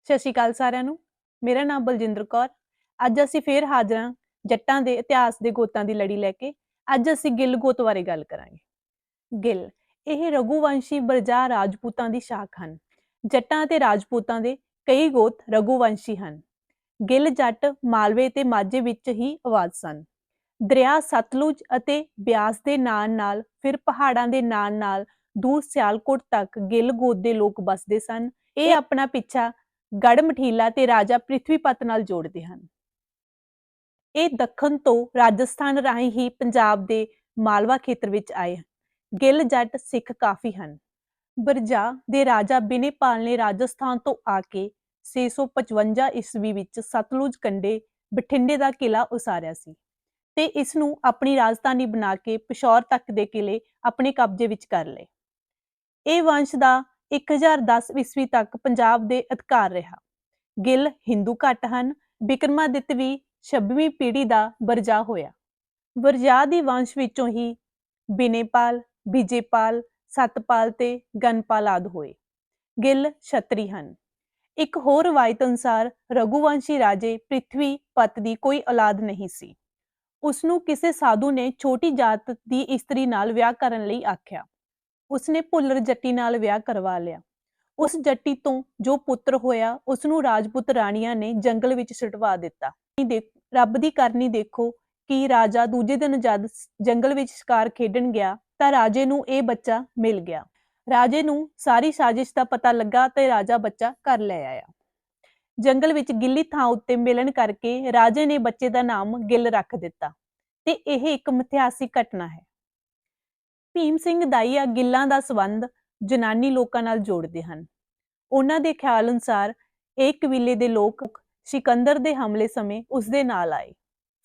ਸਤਿ ਸ਼੍ਰੀ ਅਕਾਲ ਸਾਰਿਆਂ ਨੂੰ। ਮੇਰਾ ਨਾਮ ਬਲਜਿੰਦਰ ਕੌਰ। ਅੱਜ ਅਸੀਂ ਫੇਰ ਹਾਜ਼ਰ ਹਾਂ ਜੱਟਾਂ ਦੇ ਇਤਿਹਾਸ ਦੇ ਗੋਤਾਂ ਦੀ ਲੜੀ ਲੈ ਕੇ। ਅੱਜ ਅਸੀਂ ਗਿੱਲ ਗੋਤ ਬਾਰੇ ਗੱਲ ਕਰਾਂਗੇ। ਗਿੱਲ ਇਹ ਰਘੁਵੰਸ਼ੀ ਬਰਜਾ ਰਾਜਪੂਤਾਂ ਦੀ ਸ਼ਾਖ ਹਨ। ਜੱਟਾਂ ਅਤੇ ਰਾਜਪੂਤਾਂ ਦੇ ਕਈ ਗੋਤ ਰਘੁਵੰਸ਼ੀ ਹਨ। ਗਿੱਲ ਜੱਟ ਮਾਲਵੇ ਤੇ ਮਾਝੇ ਵਿੱਚ ਹੀ ਆਬਾਦ ਸਨ। ਦਰਿਆ ਸਤਲੁਜ ਅਤੇ ਬਿਆਸ ਦੇ ਨਾਲ ਫਿਰ ਪਹਾੜਾਂ ਦੇ ਨਾਲ ਦੂਰ ਸਿਆਲਕੋਟ ਤੱਕ ਗਿੱਲ ਗੋਤ ਦੇ ਲੋਕ ਬਸਦੇ ਸਨ। ਇਹ ਆਪਣਾ ਪਿੱਛਾ ਗੜ ਮਠੀਲਾ ਤੇ ਰਾਜਾ ਪ੍ਰਿਥਵੀਪਤ ਨਾਲ ਜੋੜਦੇ ਹਨ। ਇਹ ਦੱਖਣ ਤੋਂ ਰਾਜਸਥਾਨ ਰਾਹੀਂ ਹੀ ਪੰਜਾਬ ਦੇ ਮਾਲਵਾ ਖੇਤਰ ਵਿੱਚ ਆਏ ਹਨ। ਗਿੱਲ ਜੱਟ ਸਿੱਖ ਕਾਫੀ ਹਨ। ਬਰਜਾ ਦੇ ਰਾਜਾ ਬਿਨੇਪਾਲ ਨੇ ਰਾਜਸਥਾਨ ਤੋਂ ਆ ਕੇ 655 ਈਸਵੀ ਵਿੱਚ ਸਤਲੁਜ ਕੰਢੇ ਬਠਿੰਡੇ ਦਾ ਕਿਲਾ ਉਸਾਰਿਆ ਸੀ ਤੇ ਇਸ ਨੂੰ ਆਪਣੀ ਰਾਜਧਾਨੀ ਬਣਾ ਕੇ ਪਿਸ਼ੌਰ ਤੱਕ ਦੇ ਕਿਲੇ ਆਪਣੇ ਕਬਜ਼ੇ ਵਿੱਚ ਕਰ ਲਏ। ਇਹ ਵੰਸ਼ ਦਾ 1010 ਈਸਵੀ ਤੱਕ ਪੰਜਾਬ ਦੇ ਅਧਿਕਾਰ ਰਿਹਾ। ਗਿੱਲ ਹਿੰਦੂ ਘੱਟ ਹਨ। ਬਿਕਰਮਾਦਿੱਤ ਵੀ 26ਵੀਂ ਪੀੜ੍ਹੀ ਦਾ ਬਰਜਾ ਹੋਇਆ। ਬਰਜਾ ਦੀ ਵੰਸ਼ ਵਿੱਚੋਂ ਹੀ ਬਿਨੇਪਾਲ, ਵਿਜੇਪਾਲ, ਸਤਪਾਲ ਤੇ ਗਨਪਾਲ ਆਦਿ ਹੋਏ। ਗਿੱਲ ਛਤਰੀ ਹਨ। ਇੱਕ ਹੋਰ ਰਵਾਇਤ ਅਨੁਸਾਰ ਰਘੁਵੰਸ਼ੀ ਰਾਜੇ ਪ੍ਰਿਥਵੀਪਤ ਦੀ ਕੋਈ ਔਲਾਦ ਨਹੀਂ ਸੀ। ਉਸਨੂੰ ਕਿਸੇ ਸਾਧੂ ਨੇ ਛੋਟੀ ਜਾਤ ਦੀ ਇਸਤਰੀ ਨਾਲ ਵਿਆਹ ਕਰਨ ਲਈ ਆਖਿਆ। ਉਸਨੇ ਭੁੱਲਰ ਜੱਟੀ ਨਾਲ ਵਿਆਹ ਕਰਵਾ ਲਿਆ। ਉਸ ਜੱਟੀ ਤੋਂ ਜੋ ਪੁੱਤਰ ਹੋਇਆ ਉਸਨੂੰ ਰਾਜਪੂਤ ਰਾਣੀਆਂ ਨੇ ਜੰਗਲ ਵਿੱਚ ਛੁਡਵਾ ਦਿੱਤਾ। ਰੱਬ ਦੀ ਕਰਨੀ ਦੇਖੋ ਕਿ ਰਾਜਾ ਦੂਜੇ ਦਿਨ ਜਦ ਜੰਗਲ ਵਿੱਚ ਸ਼ਿਕਾਰ ਖੇਡਣ ਗਿਆ ਤਾਂ ਰਾਜੇ ਨੂੰ ਇਹ ਬੱਚਾ ਮਿਲ ਗਿਆ। ਰਾਜੇ ਨੂੰ ਸਾਰੀ ਸਾਜ਼ਿਸ਼ ਦਾ ਪਤਾ ਲੱਗਾ ਤੇ ਰਾਜਾ ਬੱਚਾ ਘਰ ਲੈ ਆਇਆ। ਜੰਗਲ ਵਿੱਚ ਗਿੱਲੀ ਥਾਂ ਉੱਤੇ ਮਿਲਣ ਕਰਕੇ ਰਾਜੇ ਨੇ ਬੱਚੇ ਦਾ ਨਾਮ ਗਿੱਲ ਰੱਖ ਦਿੱਤਾ ਤੇ ਇਹ ਇੱਕ ਮਿਥਿਹਾਸਿਕ ਘਟਨਾ ਹੈ। ਭੀਮ ਸਿੰਘ ਦਾਈਆ ਗਿੱਲਾਂ ਦਾ ਸੰਬੰਧ ਜਨਾਨੀ ਲੋਕਾਂ ਨਾਲ ਜੋੜਦੇ ਹਨ। ਉਹਨਾਂ ਦੇ ਖਿਆਲ ਅਨੁਸਾਰ ਇਹ ਕਬੀਲੇ ਦੇ ਲੋਕ ਸਿਕੰਦਰ ਦੇ ਹਮਲੇ ਸਮੇਂ ਉਸਦੇ ਨਾਲ ਆਏ।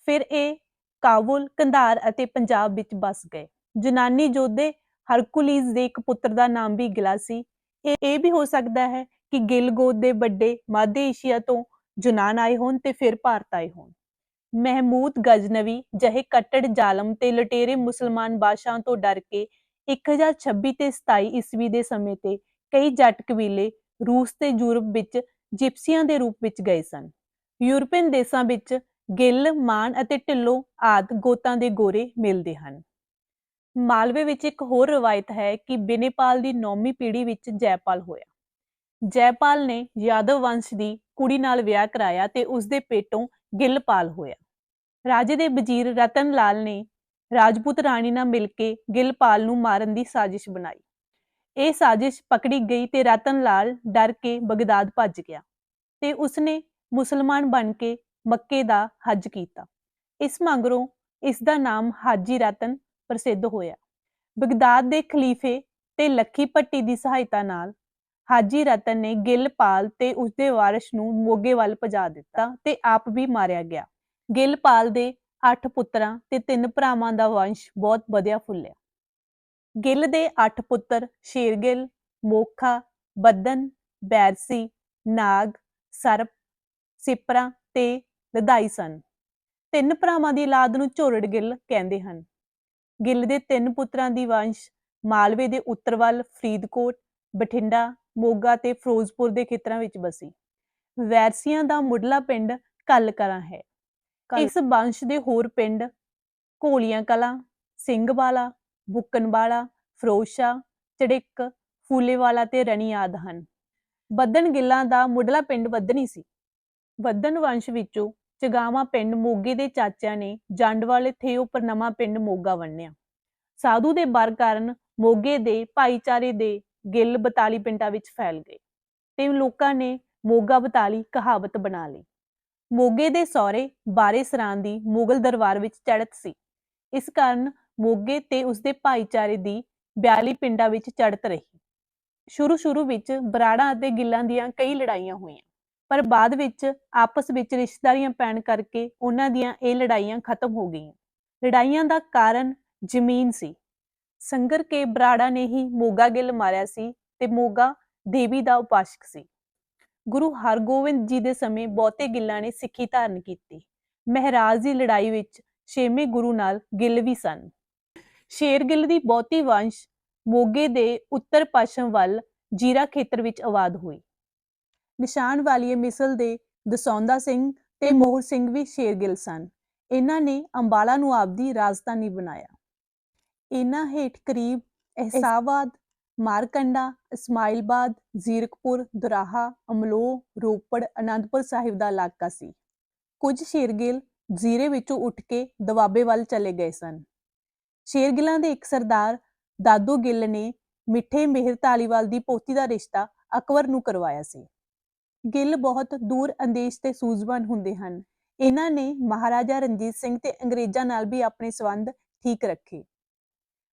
ਫਿਰ ਇਹ ਕਾਬੁਲ, ਕੰਧਾਰ ਅਤੇ ਪੰਜਾਬ ਵਿੱਚ ਬਸ ਗਏ। ਜਨਾਨੀ ਯੋਧੇ ਹਰਕੁਲੀਜ਼ ਦੇ ਇੱਕ ਪੁੱਤਰ ਦਾ ਨਾਮ ਵੀ ਗਿਲਾ ਸੀ। ਇਹ ਵੀ ਹੋ ਸਕਦਾ ਹੈ ਕਿ ਗਿੱਲ ਗੋਤ ਦੇ ਵੱਡੇ ਮੱਧ ਏਸ਼ੀਆ ਤੋਂ ਯੂਨਾਨ ਆਏ ਹੋਣ ਤੇ ਫਿਰ ਭਾਰਤ ਆਏ ਹੋਣ। ਮਹਿਮੂਦ ਗਜ਼ਨਵੀ ਜਿਹੇ ਕੱਟੜ ਜ਼ਾਲਮ ਤੇ ਲੁਟੇਰੇ ਮੁਸਲਮਾਨ ਬਾਦਸ਼ਾਹਾਂ ਤੋਂ ਡਰ ਕੇ 1026 ਤੇ 27 ਈਸਵੀ ਦੇ ਸਮੇਂ ਤੇ ਕਈ ਜੱਟ ਕਬੀਲੇ ਰੂਸ ਤੇ ਯੂਰਪ ਵਿੱਚ ਜਿਪਸੀਆਂ ਦੇ ਰੂਪ ਵਿੱਚ ਗਏ ਸਨ। ਯੂਰਪੀਅਨ ਦੇਸ਼ਾਂ ਵਿੱਚ ਗਿੱਲ, ਮਾਨ ਅਤੇ ਢਿੱਲੋਂ ਆਦਿ ਗੋਤਾਂ ਦੇ ਗੋਰੇ ਮਿਲਦੇ ਹਨ। ਮਾਲਵੇ ਵਿੱਚ ਇੱਕ ਹੋਰ ਰਵਾਇਤ ਹੈ ਕਿ ਬਿਨੇਪਾਲ ਦੀ 9ਵੀਂ ਪੀੜ੍ਹੀ ਵਿੱਚ ਜੈਪਾਲ ਹੋਇਆ। ਜੈਪਾਲ ਨੇ ਯਾਦਵ ਵੰਸ਼ ਦੀ ਕੁੜੀ ਨਾਲ ਵਿਆਹ ਕਰਾਇਆ ਤੇ ਉਸਦੇ ਪੇਟੋਂ ਗਿੱਲਪਾਲ ਹੋਇਆ। ਰਾਜੇ ਦੇ ਵਜ਼ੀਰ ਰਤਨ ਲਾਲ ਨੇ ਰਾਜਪੂਤ ਰਾਣੀ ਨਾਲ ਮਿਲ ਕੇ ਗਿੱਲਪਾਲ ਨੂੰ ਮਾਰਨ ਦੀ ਸਾਜ਼ਿਸ਼ ਬਣਾਈ। ਇਹ ਸਾਜ਼ਿਸ਼ ਪਕੜੀ ਗਈ ਤੇ ਰਤਨ ਲਾਲ ਡਰ ਕੇ ਬਗਦਾਦ ਭੱਜ ਗਿਆ ਤੇ ਉਸਨੇ ਮੁਸਲਮਾਨ ਬਣ ਕੇ ਮੱਕੇ ਦਾ ਹੱਜ ਕੀਤਾ। ਇਸ ਮਗਰੋਂ ਇਸ ਦਾ ਨਾਮ ਹਾਜੀ ਰਤਨ ਪ੍ਰਸਿੱਧ ਹੋਇਆ। ਬਗਦਾਦ ਦੇ ਖਲੀਫੇ ਤੇ ਲੱਖੀ ਭੱਟੀ ਦੀ ਸਹਾਇਤਾ ਨਾਲ ਹਾਜੀ ਰਤਨ ਨੇ ਗਿੱਲਪਾਲ ਤੇ ਉਸਦੇ ਵਾਰਿਸ ਨੂੰ ਮੋਗੇ ਵੱਲ ਭਜਾ ਦਿੱਤਾ ਤੇ ਆਪ ਵੀ ਮਾਰਿਆ ਗਿਆ। ਗਿੱਲਪਾਲ ਦੇ 8 ਪੁੱਤਰਾਂ ਤੇ 3 ਭਰਾਵਾਂ ਦਾ ਵੰਸ਼ ਬਹੁਤ ਵਧਿਆ ਫੁੱਲਿਆ। ਗਿੱਲ ਦੇ 8 ਪੁੱਤਰ ਸ਼ੇਰਗਿੱਲ, ਮੋਖਾ, ਬੱਦਨ, ਬੈਰਸੀ, ਨਾਗ, ਸਰਪ, ਸਿਪਰਾ ਤੇ ਲਦਾਈ ਸਨ। 3 ਭਰਾਵਾਂ ਦੀ ਔਲਾਦ ਨੂੰ ਝੋਰੜ ਗਿੱਲ ਕਹਿੰਦੇ ਹਨ। ਗਿੱਲ ਦੇ 3 ਪੁੱਤਰਾਂ ਦੀ ਵੰਸ਼ ਮਾਲਵੇ ਦੇ ਉੱਤਰ ਵੱਲ ਫਰੀਦਕੋਟ, ਬਠਿੰਡਾ, ਮੋਗਾ ਤੇ ਫਿਰੋਜ਼ਪੁਰ ਦੇ ਖੇਤਰਾਂ ਵਿੱਚ ਬਸੀ। ਵੈਰਸੀਆਂ ਦਾ ਮੁੱਢਲਾ ਪਿੰਡ ਕਲਕਲਾਂ ਹੈ। ਇਸ ਵੰਸ਼ ਦੇ ਹੋਰ ਪਿੰਡ ਘੋਲੀਆਂ ਕਲਾਂ, ਸਿੰਘਵਾਲਾ, ਬੁੱਕਣਵਾਲਾ, ਫਿਰੋਜ਼ਸ਼ਾਹ, ਝੜਿੱਕ, ਫੂਲੇਵਾਲਾ ਤੇ ਰਣੀ ਆਦਿ ਹਨ। ਬੱਦਨ ਗਿੱਲਾਂ ਦਾ ਮੁੱਢਲਾ ਪਿੰਡ ਬੱਦਨੀ ਸੀ। ਬੱਦਨ ਵੰਸ਼ ਵਿੱਚੋਂ ਚਗਾਵਾਂ ਪਿੰਡ ਮੋਗੇ ਦੇ ਚਾਚਿਆਂ ਨੇ ਜੰਡ ਵਾਲੇ ਥਿਓ ਪਰ ਨਵਾਂ ਪਿੰਡ ਮੋਗਾ ਵੰਡਿਆ। ਸਾਧੂ ਦੇ ਵਰ ਕਾਰਨ ਮੋਗੇ ਦੇ ਭਾਈਚਾਰੇ ਦੇ ਗਿੱਲ 42 ਪਿੰਡਾਂ ਵਿੱਚ ਫੈਲ ਗਏ ਤੇ ਲੋਕਾਂ ਨੇ ਮੋਗਾ 42 ਕਹਾਵਤ ਬਣਾ ਲਈ। ਮੋਗੇ ਦੇ ਸਹੁਰੇ ਬਾਰੇ ਸਰਾਂ ਦੀ ਮੁਗਲ ਦਰਬਾਰ ਵਿੱਚ ਚੜ੍ਹਤ ਸੀ। ਇਸ ਕਾਰਨ ਮੋਗੇ ਤੇ ਉਸਦੇ ਭਾਈਚਾਰੇ ਦੀ 42 ਪਿੰਡਾਂ ਵਿੱਚ ਚੜ੍ਹਤ ਰਹੀ। ਸ਼ੁਰੂ ਵਿੱਚ ਬਰਾੜਾਂ ਅਤੇ ਗਿੱਲਾਂ ਦੀਆਂ ਕਈ ਲੜਾਈਆਂ ਹੋਈਆਂ, ਪਰ ਬਾਅਦ ਵਿੱਚ ਆਪਸ ਵਿੱਚ ਰਿਸ਼ਤੇਦਾਰੀਆਂ ਪੈਣ ਕਰਕੇ ਉਹਨਾਂ ਦੀਆਂ ਇਹ ਲੜਾਈਆਂ ਖਤਮ ਹੋ ਗਈਆਂ। ਲੜਾਈਆਂ ਦਾ ਕਾਰਨ ਜ਼ਮੀਨ ਸੀ। ਸੰਗਰ ਕੇ ਬਰਾੜਾ ਨੇ ਹੀ ਮੋਗਾ ਗਿੱਲ ਮਾਰਿਆ ਸੀ ਤੇ ਮੋਗਾ ਦੇਵੀ ਦਾ ਉਪਾਸਕ ਸੀ। ਗੁਰੂ ਹਰਗੋਬਿੰਦ ਜੀ ਦੇ ਸਮੇਂ ਬਹੁਤੇ ਗਿੱਲਾਂ ਨੇ ਸਿੱਖੀ ਧਾਰਨ ਕੀਤੀ। ਮਹਿਰਾਜ ਦੀ ਲੜਾਈ ਵਿੱਚ 6ਵੇਂ ਗੁਰੂ ਨਾਲ ਗਿੱਲ ਵੀ ਸਨ। ਸ਼ੇਰਗਿੱਲ ਦੀ ਬਹੁਤੀ ਵੰਸ਼ ਮੋਗੇ ਦੇ ਉੱਤਰ ਪੱਛਮ ਵੱਲ ਜੀਰਾ ਖੇਤਰ ਵਿੱਚ ਆਬਾਦ ਹੋਈ। ਨਿਸ਼ਾਨ ਵਾਲੀਏ ਮਿਸਲ ਦੇ ਦਸੌਂਦਾ ਸਿੰਘ ਤੇ ਮੋਹਰ ਸਿੰਘ ਵੀ ਸ਼ੇਰਗਿੱਲ ਸਨ। ਇਹਨਾਂ ਨੇ ਅੰਬਾਲਾ ਨੂੰ ਆਪਦੀ ਰਾਜਧਾਨੀ ਬਣਾਇਆ। ਇਹਨਾਂ ਹੇਠ ਕਰੀਬ ਅਹਿਸਾਬਾਦ, ਮਾਰਕੰਡਾ, ਇਸਮਾਇਲਬਾਦ, ਜ਼ੀਰਕਪੁਰ, ਦੁਰਾਹਾ, ਅਮਲੋਹ, ਰੋਪੜ, ਅਨੰਦਪੁਰ ਸਾਹਿਬ ਦਾ ਇਲਾਕਾ ਸੀ। ਕੁਝ ਸ਼ੇਰਗਿੱਲ ਜ਼ੀਰੇ ਵਿੱਚੋਂ ਉੱਠ ਕੇ ਦਵਾਬੇ ਵੱਲ ਚਲੇ ਗਏ ਸਨ। ਸ਼ੇਰਗਿੱਲਾਂ ਦੇ ਇੱਕ ਸਰਦਾਰ ਦਾਦੂ ਗਿੱਲ ਨੇ ਮਿੱਠੇ ਮਿਹਰ ਧਾਲੀਵਾਲ ਦੀ ਪੋਤੀ ਦਾ ਰਿਸ਼ਤਾ ਅਕਬਰ ਨੂੰ ਕਰਵਾਇਆ ਸੀ। ਗਿੱਲ ਬਹੁਤ ਦੂਰ ਅੰਦੇਸ਼ ਤੇ ਸੂਝਵਾਨ ਹੁੰਦੇ ਹਨ। ਇਹਨਾਂ ਨੇ ਮਹਾਰਾਜਾ ਰਣਜੀਤ ਸਿੰਘ ਤੇ ਅੰਗਰੇਜ਼ਾਂ ਨਾਲ ਵੀ ਆਪਣੇ ਸੰਬੰਧ ਠੀਕ ਰੱਖੇ।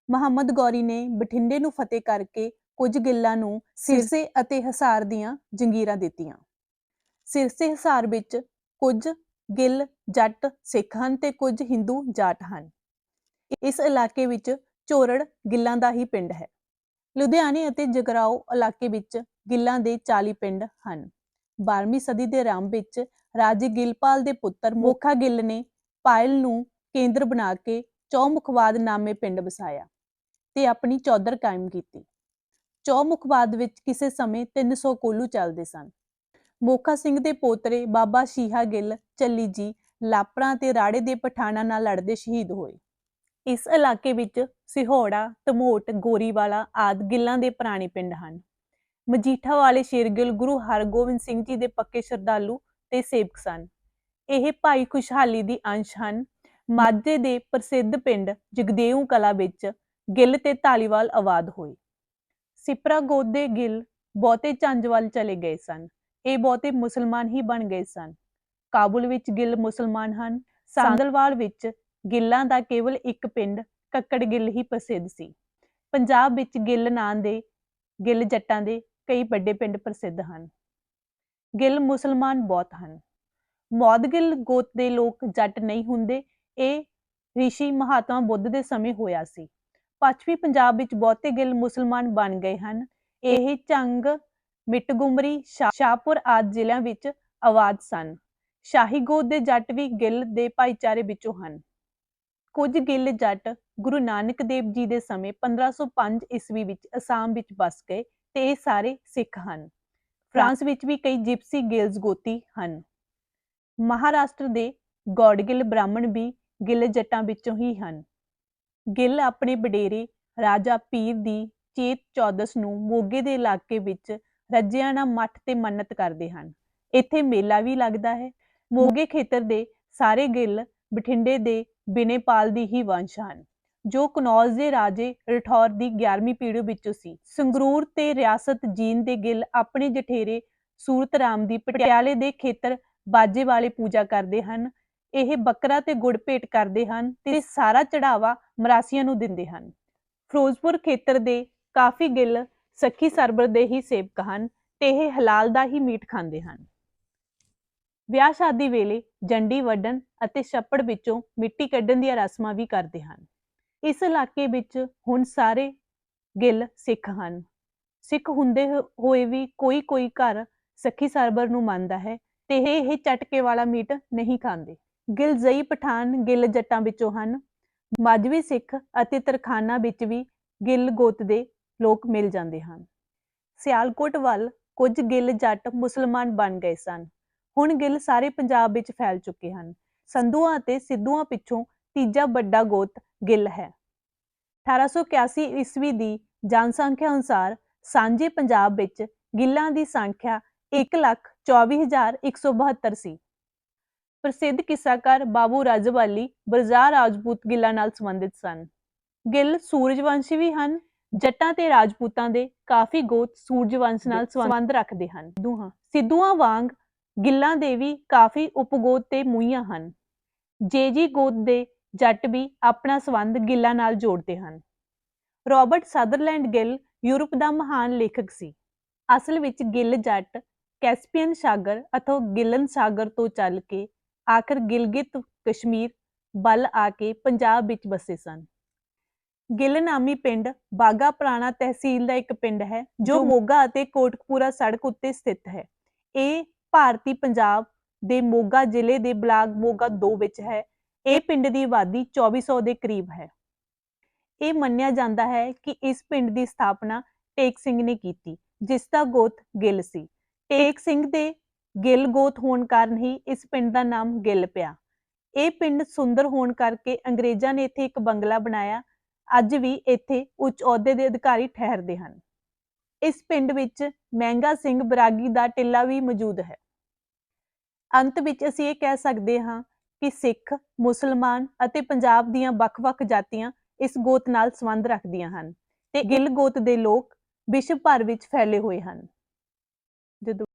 ਮੁਹੰਮਦ ਗੌਰੀ ਨੇ ਬਠਿੰਡੇ ਨੂੰ ਫਤਿਹ ਕਰਕੇ ਕੁਝ ਗਿੱਲਾਂ ਨੂੰ ਸਿਰਸੇ ਅਤੇ ਹਿਸਾਰ ਦੀਆਂ ਜੰਗੀਰਾਂ ਦਿੱਤੀਆਂ। ਸਿਰਸੇ ਹਿਸਾਰ ਵਿੱਚ ਕੁਝ ਗਿੱਲ ਜੱਟ ਸਿੱਖ ਹਨ ਤੇ ਕੁਝ ਹਿੰਦੂ ਜਾਟ ਹਨ। ਇਸ ਇਲਾਕੇ ਵਿੱਚ ਝੋਰੜ ਗਿੱਲਾਂ ਦਾ ਹੀ ਪਿੰਡ ਹੈ। ਲੁਧਿਆਣੇ ਅਤੇ ਜਗਰਾਓ ਇਲਾਕੇ ਵਿੱਚ ਗਿੱਲਾਂ ਦੇ 40 ਪਿੰਡ ਹਨ। 12ਵੀਂ ਸਦੀ ਦੇ ਆਰੰਭ ਵਿੱਚ ਰਾਜੇ ਗਿੱਲਪਾਲ ਦੇ ਪੁੱਤਰ ਮੋਖਾ ਗਿੱਲ ਨੇ ਪਾਇਲ ਨੂੰ ਕੇਂਦਰ ਬਣਾ ਕੇ ਚੌਮੁਖਵਾਦ ਨਾਮੇ ਪਿੰਡ ਵਸਾਇਆ ਤੇ ਆਪਣੀ ਚੌਧਰ ਕਾਇਮ ਕੀਤੀ। ਚੌਮੁਖਵਾਦ ਵਿੱਚ ਕਿਸੇ ਸਮੇਂ 300 ਕੋਲੂ ਚੱਲਦੇ ਸਨ। ਮੋਖਾ ਸਿੰਘ ਦੇ ਪੋਤਰੇ ਬਾਬਾ ਸ਼ੀਹਾ ਗਿੱਲ ਚੱਲੀ ਜੀ ਲਾਪਰਾਂ ਤੇ ਰਾੜੇ ਦੇ ਪਠਾਨਾਂ ਨਾਲ ਲੜਦੇ ਸ਼ਹੀਦ ਹੋਏ। ਇਸ ਇਲਾਕੇ ਵਿੱਚ ਸਿਹੌੜਾ, ਧਮੋਟ, ਗੋਰੀਵਾਲਾ ਆਦਿ ਗਿੱਲਾਂ ਦੇ ਪੁਰਾਣੇ ਪਿੰਡ ਹਨ। ਮਜੀਠਾ ਵਾਲੇ ਸ਼ੇਰਗਿੱਲ ਗੁਰੂ ਹਰਗੋਬਿੰਦ ਸਿੰਘ ਜੀ ਦੇ ਪੱਕੇ ਸ਼ਰਧਾਲੂ ਤੇ ਸੇਵਕ ਸਨ। ਇਹ ਭਾਈ ਖੁਸ਼ਹਾਲੀ ਦੀ ਅੰਸ਼ ਹਨ। ਮਾਝੇ ਦੇ ਪ੍ਰਸਿੱਧ ਪਿੰਡ ਜਗਦੇਊ ਕਲਾਂ ਵਿੱਚ ਗਿੱਲ ਤੇ ਧਾਲੀਵਾਲ ਆਬਾਦ ਹੋਏ। ਸਿਪਰਾ ਗੋਤ ਦੇ ਗਿੱਲ ਬਹੁਤੇ ਝੰਜ ਵੱਲ ਚਲੇ ਗਏ ਸਨ। ਇਹ ਬਹੁਤੇ ਮੁਸਲਮਾਨ ਹੀ ਬਣ ਗਏ ਸਨ। ਕਾਬੁਲ ਵਿੱਚ ਗਿੱਲ ਮੁਸਲਮਾਨ ਹਨ। ਸਾਂਦਲਵਾਲ ਵਿੱਚ ਗਿੱਲਾਂ ਦਾ ਕੇਵਲ ਇੱਕ ਪਿੰਡ ਕੱਕੜ ਗਿੱਲ ਹੀ ਪ੍ਰਸਿੱਧ ਸੀ। ਪੰਜਾਬ ਵਿੱਚ ਗਿੱਲ ਨਾਂ ਦੇ ਗਿੱਲ ਜੱਟਾਂ ਦੇ ਕਈ ਵੱਡੇ ਪਿੰਡ ਪ੍ਰਸਿੱਧ ਹਨ। ਗਿੱਲ ਮੁਸਲਮਾਨ ਬਹੁਤ ਹਨ। ਮੌਦਗਿੱਲ ਗੋਤ ਦੇ ਲੋਕ ਜੱਟ ਨਹੀਂ ਹੁੰਦੇ। ਇਹ ਰਿਸ਼ੀ ਮਹਾਤਮਾ ਬੁੱਧ ਦੇ ਸਮੇਂ ਹੋਇਆ ਸੀ। ਪੱਛਮੀ ਪੰਜਾਬ ਵਿੱਚ ਬਹੁਤੇ ਗਿੱਲ ਮੁਸਲਮਾਨ ਬਣ ਗਏ ਹਨ। ਇਹ ਝੰਗ, ਮਿੱਟਗੁਮਰੀ, ਸ਼ਾਹਪੁਰ ਆਦਿ ਜ਼ਿਲ੍ਹਿਆਂ ਵਿੱਚ ਆਬਾਦ ਸਨ। ਸ਼ਾਹੀ ਗੋਤ ਦੇ ਜੱਟ ਵੀ ਗਿੱਲ ਦੇ ਭਾਈਚਾਰੇ ਵਿੱਚੋਂ ਹਨ। ਕੁਝ ਗਿੱਲ ਜੱਟ ਗੁਰੂ ਨਾਨਕ ਦੇਵ ਜੀ ਦੇ ਸਮੇਂ 1505 ਈਸਵੀ ਵਿੱਚ ਅਸਾਮ ਵਿੱਚ ਵਸ ਗਏ ਤੇ ਇਹ ਸਾਰੇ ਸਿੱਖ ਹਨ। ਫਰਾਂਸ ਵਿੱਚ ਵੀ ਕਈ ਜਿਪਸੀ ਗਿੱਲਜ਼ ਗੋਤੀ ਹਨ। ਮਹਾਰਾਸ਼ਟਰ ਦੇ ਗੌਡਗਿੱਲ ਬ੍ਰਾਹਮਣ ਵੀ ਗਿੱਲ ਜੱਟਾਂ ਵਿੱਚੋਂ ਹੀ ਹਨ। ਗਿੱਲ ਆਪਣੇ ਵਡੇਰੇ ਰਾਜਾ ਪੀਰ ਦੀ ਚੇਤ ਚੌਦਸ ਨੂੰ ਮੋਗੇ ਦੇ ਇਲਾਕੇ ਵਿੱਚ ਰੱਜਿਆਣਾ ਮੱਠ ਤੇ ਮੰਨਤ ਕਰਦੇ ਹਨ। ਇੱਥੇ ਮੇਲਾ ਵੀ ਲੱਗਦਾ ਹੈ। ਮੋਗੇ ਖੇਤਰ ਦੇ ਸਾਰੇ ਗਿੱਲ ਬਠਿੰਡੇ ਦੇ ਬਿਨੇਪਾਲ ਦੀ ਹੀ ਵੰਸ਼ ਹਨ, ਜੋ ਕਨੌਜ ਦੇ ਰਾਜੇ ਰਠੌਰ ਦੀ 11ਵੀਂ ਪੀੜ੍ਹੀ ਵਿੱਚੋਂ ਸੀ। ਸੰਗਰੂਰ ਤੇ ਰਿਆਸਤ ਜੀਂਦ ਦੇ ਗਿੱਲ ਆਪਣੇ ਜਠੇਰੇ ਸੂਰਤ ਰਾਮ ਦੀ ਪਟਿਆਲੇ ਦੇ ਖੇਤਰ ਬਾਜੇ ਵਾਲੇ ਪੂਜਾ ਕਰਦੇ ਹਨ। ਇਹ ਬੱਕਰਾ ਤੇ ਗੁੜ ਭੇਟ ਕਰਦੇ ਹਨ ਤੇ ਸਾਰਾ ਚੜਾਵਾ ਮਰਾਸੀਆਂ ਨੂੰ ਦਿੰਦੇ ਹਨ। ਫਿਰੋਜ਼ਪੁਰ ਖੇਤਰ ਦੇ ਕਾਫੀ ਗਿੱਲ ਸਖੀ ਸਰਬਰ ਦੇ ਹੀ ਸੇਵਕ ਹਨ ਤੇ ਇਹ ਹਲਾਲ ਦਾ ਹੀ ਮੀਟ ਖਾਂਦੇ ਹਨ। ਵਿਆਹ ਸ਼ਾਦੀ ਵੇਲੇ ਜੰਡੀ ਵੱਢਣ ਅਤੇ ਛੱਪੜ ਵਿੱਚੋਂ ਮਿੱਟੀ ਕੱਢਣ ਦੀਆਂ ਰਸਮਾਂ ਵੀ ਕਰਦੇ ਹਨ। ਇਸ ਇਲਾਕੇ ਵਿੱਚ ਹੁਣ ਸਾਰੇ ਗਿੱਲ ਸਿੱਖ ਹਨ। ਸਿੱਖ ਹੁੰਦੇ ਹੋਏ ਵੀ ਕੋਈ ਘਰ ਸਖੀ ਸਰਬਰ ਨੂੰ ਮੰਨਦਾ ਹੈ ਤੇ ਇਹ ਚਟਕੇ ਵਾਲਾ ਮੀਟ ਨਹੀਂ ਖਾਂਦੇ। ਗਿਲਜ਼ਈ ਪਠਾਨ ਗਿੱਲ ਜੱਟਾਂ ਵਿੱਚੋਂ ਹਨ। ਮਾਝਵੀ ਸਿੱਖ ਅਤੇ ਤਰਖਾਨਾ ਵਿੱਚ ਵੀ ਗਿੱਲ ਗੋਤ ਦੇ ਲੋਕ ਮਿਲ ਜਾਂਦੇ ਹਨ। ਸਿਆਲਕੋਟ ਵੱਲ ਕੁਝ ਗਿੱਲ ਜੱਟ ਮੁਸਲਮਾਨ ਬਣ ਗਏ ਸਨ। ਹੁਣ ਗਿੱਲ ਸਾਰੇ ਪੰਜਾਬ ਵਿੱਚ ਫੈਲ ਚੁੱਕੇ ਹਨ। ਸੰਧੂਆਂ ਅਤੇ ਸਿੱਧੂਆਂ ਪਿੱਛੋਂ ਤੀਜਾ ਵੱਡਾ ਗੋਤ ਗਿੱਲ ਹੈ। 1881 ਈਸਵੀ ਦੀ ਜਨਸੰਖਿਆ ਅਨੁਸਾਰ ਸਾਂਝੇ ਪੰਜਾਬ ਵਿੱਚ ਗਿੱਲਾਂ ਦੀ ਸੰਖਿਆ 1,24,172 ਸੀ। ਪ੍ਰਸਿੱਧ ਕਿੱਸਾਕਾਰ ਬਾਬੂ ਰਾਜਵਾਲੀ ਬਰਜਾਰ ਰਾਜਪੂਤ ਗਿੱਲਾਂ ਨਾਲ ਸੰਬੰਧਿਤ ਸਨ। ਗਿੱਲ ਸੂਰਜਵੰਸ਼ੀ ਵੀ ਹਨ। ਜੱਟਾਂ ਤੇ ਰਾਜਪੂਤਾਂ ਦੇ ਕਾਫੀ ਗੋਤ ਸੂਰਜਵੰਸ਼ ਨਾਲ ਸੰਬੰਧ ਰੱਖਦੇ ਹਨ। ਸਿੱਧੂਆਂ ਵਾਂਗ ਗਿੱਲਾਂ ਦੇ ਵੀ ਕਾਫੀ ਉਪਗੋਤ ਤੇ ਮੂਹੀਆਂ ਹਨ। ਜੇਜੀ ਗੋਤ ਦੇ ਜੱਟ ਵੀ ਆਪਣਾ ਸੰਬੰਧ ਗਿੱਲਾਂ ਨਾਲ ਜੋੜਦੇ ਹਨ। ਰਾਬਰਟ ਸਦਰਲੈਂਡ ਗਿੱਲ ਯੂਰਪ ਦਾ ਮਹਾਨ ਲੇਖਕ ਸੀ। ਅਸਲ ਵਿੱਚ ਗਿੱਲ ਜੱਟ ਕੈਸਪੀਅਨ ਸਾਗਰ ਅਤੇ ਗਿੱਲਨ ਸਾਗਰ ਤੋਂ ਚੱਲ ਕੇ ਆਖਰ ਗਿਲਗਿਤ ਕਸ਼ਮੀਰ ਵੱਲ ਆ ਕੇ ਪੰਜਾਬ ਵਿੱਚ ਵਸੇ ਸਨ। ਗਿੱਲ ਨਾਮੀ ਪਿੰਡ ਬਾਘਾ ਪੁਰਾਣਾ ਤਹਿਸੀਲ ਦਾ ਇੱਕ ਪਿੰਡ ਹੈ ਜੋ ਮੋਗਾ ਅਤੇ ਕੋਟਕਪੂਰਾ ਸੜਕ ਉੱਤੇ ਸਥਿਤ ਹੈ। ਇਹ ਭਾਰਤੀ ਪੰਜਾਬ ਦੇ ਮੋਗਾ ਜ਼ਿਲ੍ਹੇ ਦੇ ਬਲਾਕ ਮੋਗਾ 2 ਵਿੱਚ ਹੈ। ਇਹ ਪਿੰਡ ਦੀ ਆਬਾਦੀ 2400 ਦੇ ਕਰੀਬ ਹੈ। ਇਹ ਮੰਨਿਆ ਜਾਂਦਾ ਹੈ ਕਿ ਇਸ ਪਿੰਡ ਦੀ ਸਥਾਪਨਾ ਟੇਕ ਸਿੰਘ ਨੇ ਕੀਤੀ, ਜਿਸ ਦਾ ਗੋਤ ਗਿੱਲ ਸੀ। ਟੇਕ ਸਿੰਘ ਦੇ ਗਿੱਲ ਗੋਤ ਹੋਣ ਕਾਰਨ ਹੀ ਇਸ ਪਿੰਡ ਦਾ ਨਾਮ ਗਿੱਲ ਪਿਆ। ਇਹ ਪਿੰਡ ਸੁੰਦਰ ਹੋਣ ਕਰਕੇ ਅੰਗਰੇਜ਼ਾਂ ਨੇ ਇੱਥੇ ਇੱਕ ਬੰਗਲਾ ਬਣਾਇਆ। ਅੱਜ ਵੀ ਇੱਥੇ ਉੱਚ ਅਹੁਦੇ ਦੇ ਅਧਿਕਾਰੀ ਠਹਿਰਦੇ ਹਨ। ਇਸ ਪਿੰਡ ਵਿੱਚ ਮਹਿੰਗਾ ਸਿੰਘ ਬਰਾਗੀ ਦਾ ਟਿੱਲਾ ਵੀ ਮੌਜੂਦ ਹੈ। ਅੰਤ ਵਿੱਚ ਅਸੀਂ ਇਹ ਕਹਿ ਸਕਦੇ ਹਾਂ ਕਿ ਸਿੱਖ, ਮੁਸਲਮਾਨ ਅਤੇ ਪੰਜਾਬ ਦੀਆਂ ਵੱਖ-ਵੱਖ ਜਾਤੀਆਂ ਇਸ ਗੋਤ ਨਾਲ ਸੰਬੰਧ ਰੱਖਦੀਆਂ ਹਨ ਤੇ ਗਿੱਲ ਗੋਤ ਦੇ ਲੋਕ ਵਿਸ਼ਵ ਭਰ ਵਿੱਚ ਫੈਲੇ ਹੋਏ ਹਨ। ਜਦੋਂ